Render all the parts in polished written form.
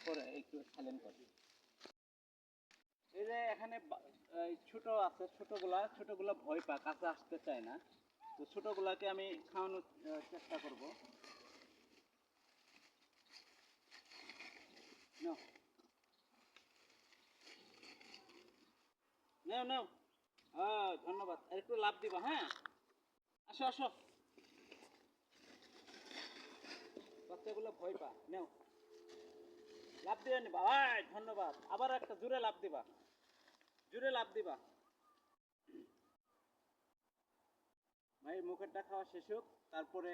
তারপর একটু সাইলেন্ট কর। এই যে এখানে ছোট আছে, ছোটগুলা ভয় পায়, কাছে আসতে চায় না। তো ছোটগুলাকে আমি খাওয়ানোর চেষ্টা করব। নাও নাও নাও। ধন্যবাদ। আর একটু লাভ দিবা, হ্যাঁ? আসো আসো। বাচ্চাগুলো ভয় পা। নাও, লাভ দিয়ে নিবা। ধন্যবাদ। আবার একটা জোরে লাভ দিবা, জোরে লাভ দিবা। ভাই মুখেরটা খাওয়া শেষ হোক, তারপরে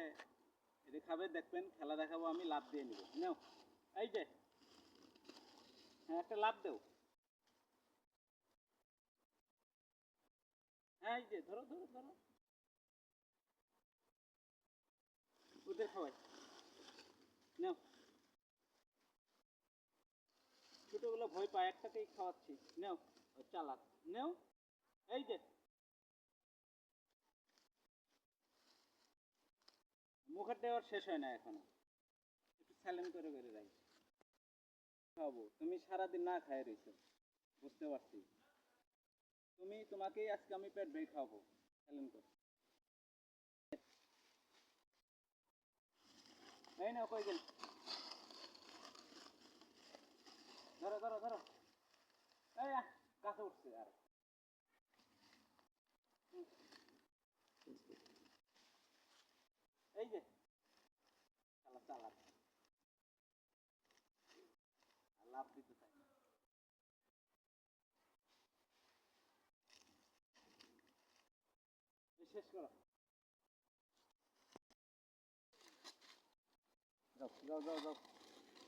এটা খাবে, দেখবেন খেলা দেখাবো আমি, লাভ দিয়ে নিব। নাও, এই যে, হ্যাঁ একটা লাভ দেও। হ্যাঁ এই যে, ধরো ধরো ধরো, ওদের খাওয়াই। নাও, ছোটগুলো ভয় পায়, একটাকেই খাওয়াচ্ছি। নাও, চালাক। নাও, এই যে, মুখের দেওয়ার শেষ হয় না এখনো, একটু স্যালেন করে বেড়ে যাই। খাবো, তুমি সারাদিন না খায় রয়েছো, বুঝতে পারছি। তোমাকেই আজকে আমি পেট ভরে খাওয়াবো, স্যালেন করে। এই নাও, কই গেল? ধরো ধরো ধরো। এই কাছে উঠছে আর। এই যে, চালাক চালাক, লাভ দিতে চাই না। শেষ করো। যাও যাও যাও যাও।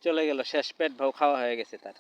চলে গেল, শেষ, পেট ভাও খাওয়া হয়ে গেছে তার।